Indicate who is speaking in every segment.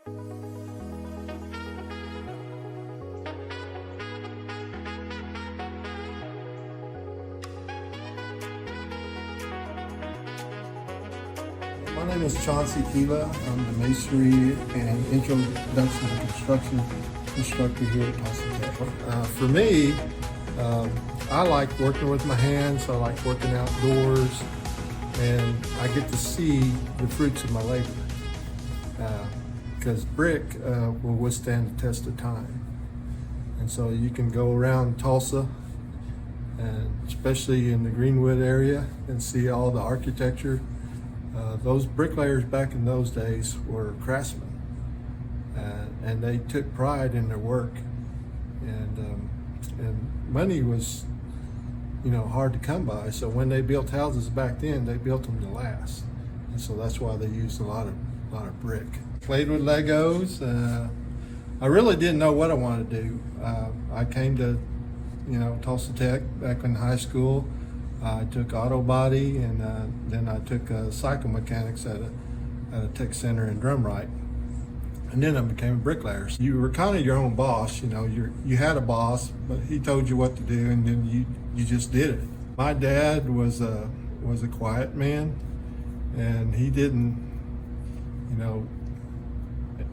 Speaker 1: My name is Chauncey Keela. I'm the Masonry and Introduction to Construction instructor here at Tulsa Tech. For me, I like working with my hands. I like working outdoors, and I get to see the fruits of my labor. Because brick will withstand the test of time. And so you can go around Tulsa, and especially in the Greenwood area, and see all the architecture. Those bricklayers back in those days were craftsmen, and they took pride in their work. And money was, hard to come by. So when they built houses back then, they built them to last, and so that's why they used a lot of brick. Played with Legos. I really didn't know what I wanted to do. I came to, Tulsa Tech back in high school. I took auto body, and then I took cycle mechanics at a tech center in Drumright. And then I became a bricklayer. So you were kind of your own boss. You had a boss, but he told you what to do, and then you just did it. My dad was a quiet man, and he didn't,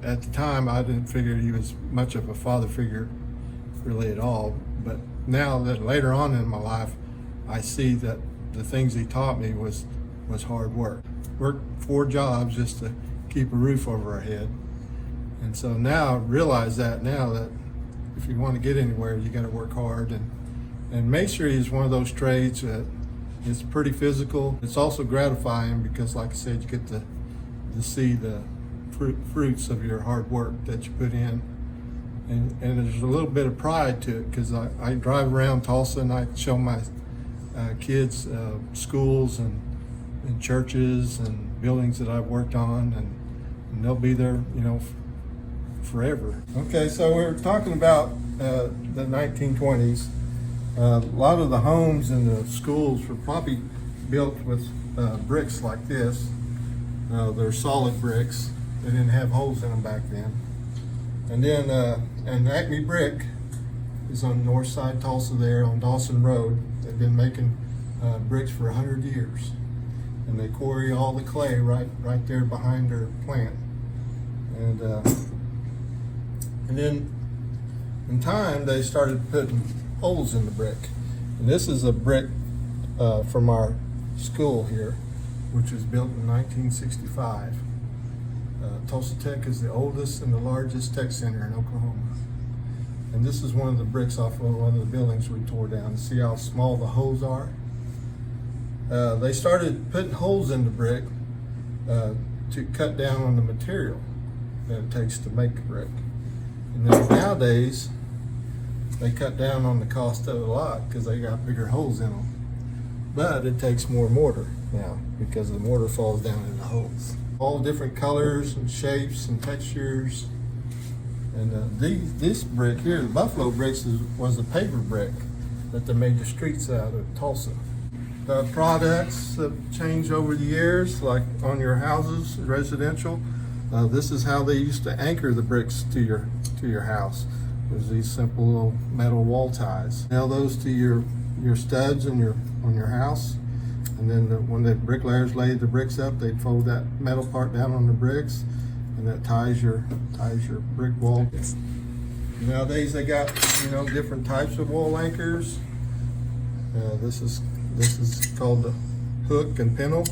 Speaker 1: at the time I didn't figure he was much of a father figure really at all. But now that later on in my life, I see that the things he taught me was hard work. Worked 4 jobs just to keep a roof over our head. And so now I realize that if you want to get anywhere, you got to work hard. And masonry is one of those trades that it's pretty physical. It's also gratifying because, like I said, you get to see the fruits of your hard work that you put in. And there's a little bit of pride to it because I drive around Tulsa and I show my kids schools and churches and buildings that I've worked on, and they'll be there, forever. Okay, so we're talking about the 1920s. A lot of the homes and the schools were probably built with bricks like this. They're solid bricks. They didn't have holes in them back then. And then, and Acme Brick is on the north side of Tulsa there on Dawson Road. They've been making bricks for 100 years. And they quarry all the clay right there behind their plant. And then in time, they started putting holes in the brick. And this is a brick from our school here, which was built in 1965. Tulsa Tech is the oldest and the largest tech center in Oklahoma. And this is one of the bricks off of one of the buildings we tore down. See how small the holes are? They started putting holes in the brick to cut down on the material that it takes to make the brick. And then nowadays, they cut down on the cost of it a lot because they got bigger holes in them. But it takes more mortar now because the mortar falls down in the holes. All different colors and shapes and textures. And this brick here, the Buffalo bricks, was a paver brick that they made the streets out of Tulsa. The products have changed over the years, like on your houses, residential. This is how they used to anchor the bricks to your house. There's these simple little metal wall ties. Nail those to your studs on your house. And then when the bricklayers laid the bricks up, they'd fold that metal part down on the bricks, and that ties your brick wall. Nowadays they got different types of wall anchors. This is called the hook and pintle.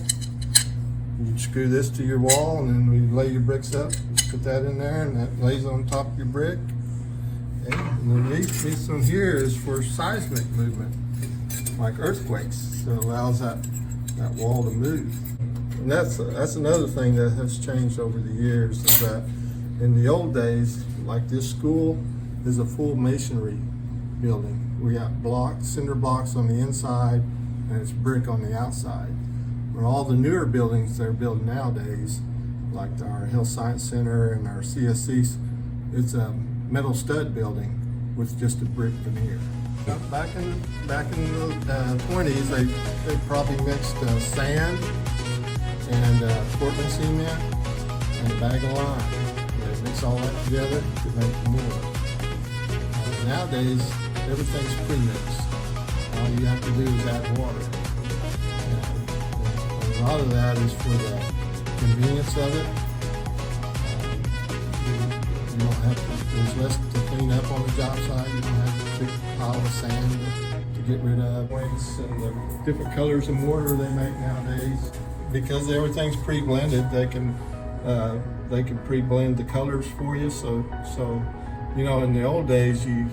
Speaker 1: You screw this to your wall, and then we lay your bricks up. Put that in there, and that lays on top of your brick. And then this one here is for seismic movement, like earthquakes. So it allows that wall to move. And that's another thing that has changed over the years, is that in the old days, like this school is a full masonry building. We got cinder blocks on the inside, and it's brick on the outside. Where all the newer buildings they're building nowadays, like our Hill Science Center and our CSCs, it's a metal stud building with just a brick veneer. Back in the 20s, they probably mixed sand and Portland cement and a bag of lime. They mixed mix all that together to make the mortar. Nowadays, everything's pre-mixed. All you have to do is add water. And a lot of that is for the convenience of it. You don't have to, there's less to clean up on the job site. You don't have a big pile of sand to get rid of. And the different colors of mortar they make nowadays. Because everything's pre-blended, they can pre-blend the colors for you. So you know, in the old days, we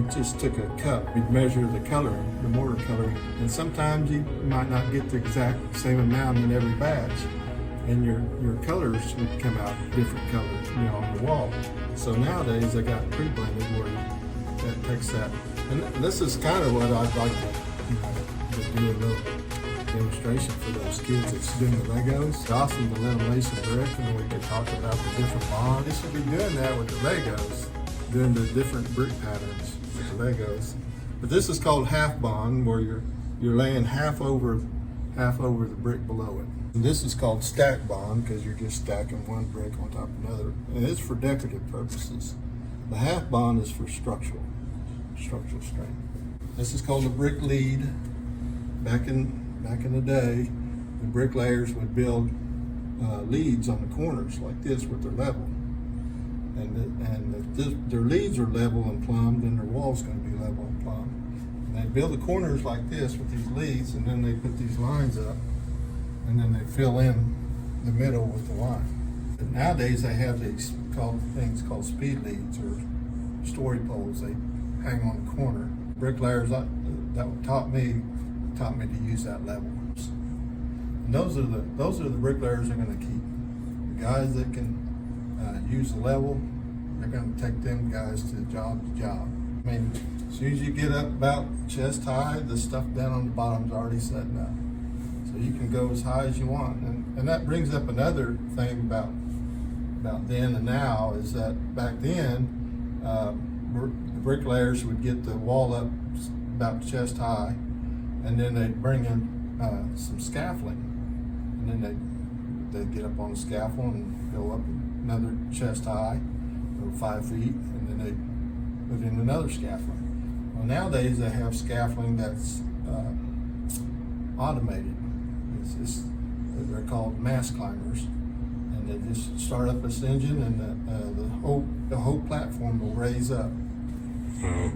Speaker 1: just took a cup, we'd measure the color, the mortar color, and sometimes you might not get the exact same amount in every batch, and your colors would come out different colors, you know, on the wall. So nowadays, they got pre-blended where that takes that, and this is kind of what I'd like to do a little demonstration for those kids that's doing the Legos. It's awesome to let them lay some brick, and we can talk about the different bonds. They should be doing that with the Legos, doing the different brick patterns with the Legos. But this is called half bond, where you're laying half over the brick below it. And this is called stack bond, because you're just stacking one brick on top of another, and it's for decorative purposes. The half bond is for structural strength. This is called a brick lead. Back in the day, the bricklayers would build leads on the corners like this with their level. And if their leads are level and plumbed, then their wall's going to be level and plumbed. And they build the corners like this with these leads, and then they put these lines up, and then they fill in the middle with the line. But nowadays they have these things called speed leads or story poles. They hang on the corner. Bricklayers that taught me to use that level. And those are the bricklayers they're going to keep. The guys that can use the level, they're going to take them guys to job. I mean, as soon as you get up about chest high, the stuff down on the bottom's already setting up. So you can go as high as you want. And that brings up another thing about then and now, is that back then, the bricklayers would get the wall up about chest high, and then they'd bring in some scaffolding, and then they'd get up on the scaffold and go up another chest high, or 5 feet, and then they'd put in another scaffolding. Well, nowadays they have scaffolding that's automated. They're called mass climbers, and they just start up this engine, and the whole platform will raise up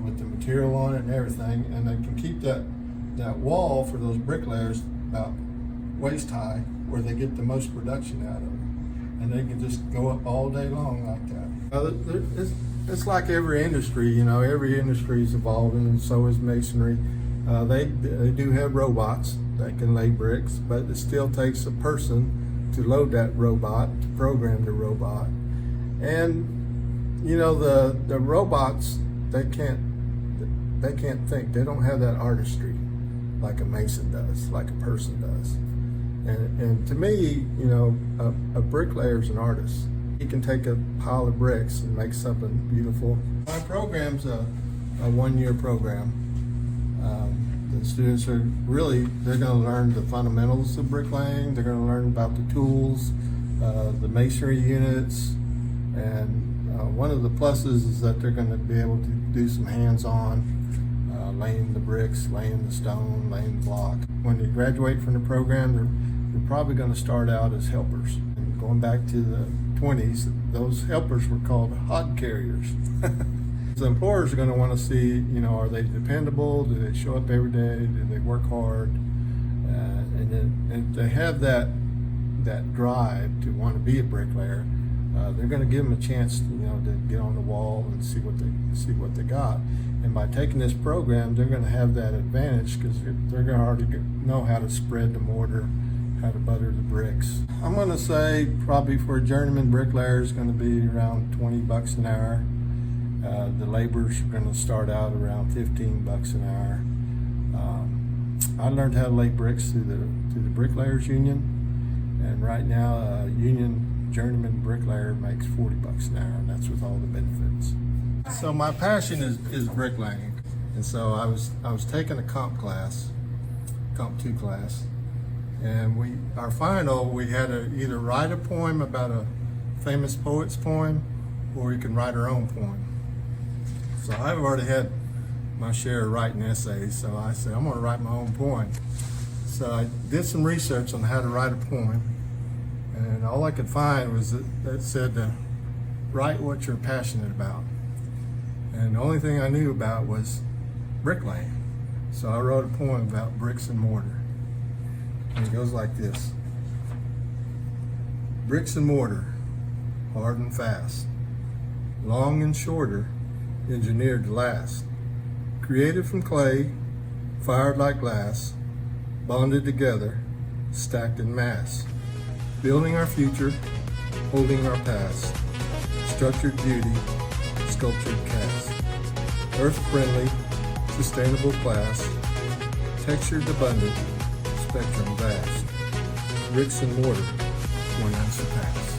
Speaker 1: with the material on it and everything, and they can keep that wall for those bricklayers about waist high, where they get the most production out of it, and they can just go up all day long like that. It's like every industry, you know. Every industry is evolving, and so is masonry. They do have robots that can lay bricks, but it still takes a person to load that robot, to program the robot. And you know, the robots, they can't think. They don't have that artistry like a mason does, like a person does. And to me, you know, a bricklayer is an artist. He can take a pile of bricks and make something beautiful. My program's a 1-year program. The students are they're going to learn the fundamentals of bricklaying. They're going to learn about the tools, the masonry units, and one of the pluses is that they're going to be able to do some hands-on, laying the bricks, laying the stone, laying the block. When they graduate from the program, they're probably going to start out as helpers. And going back to the 20s, those helpers were called hod carriers. The employers are going to want to see, you know, are they dependable? Do they show up every day? Do they work hard? And they have that drive to want to be a bricklayer. They're going to give them a chance, you know, to get on the wall and see what they got. And by taking this program, they're going to have that advantage, because they're going to already know how to spread the mortar, how to butter the bricks. I'm going to say probably for a journeyman bricklayer is going to be around $20 an hour. The laborers are going to start out around $15 an hour. I learned how to lay bricks through the Bricklayers Union, and right now a union journeyman bricklayer makes $40 an hour, and that's with all the benefits. So my passion is bricklaying, and so I was taking a comp 2 class, and our final, we had to either write a poem about a famous poet's poem, or you can write our own poem. So I've already had my share of writing essays, so I said, I'm gonna write my own poem. So I did some research on how to write a poem, and all I could find was that said to write what you're passionate about. And the only thing I knew about was bricklaying. So I wrote a poem about bricks and mortar. And it goes like this. Bricks and mortar, hard and fast, long and shorter, engineered to last, created from clay, fired like glass, bonded together, stacked in mass, building our future, holding our past, structured beauty, sculptured cast, earth-friendly, sustainable class, textured abundant, spectrum vast, bricks and mortar, one unsurpassed.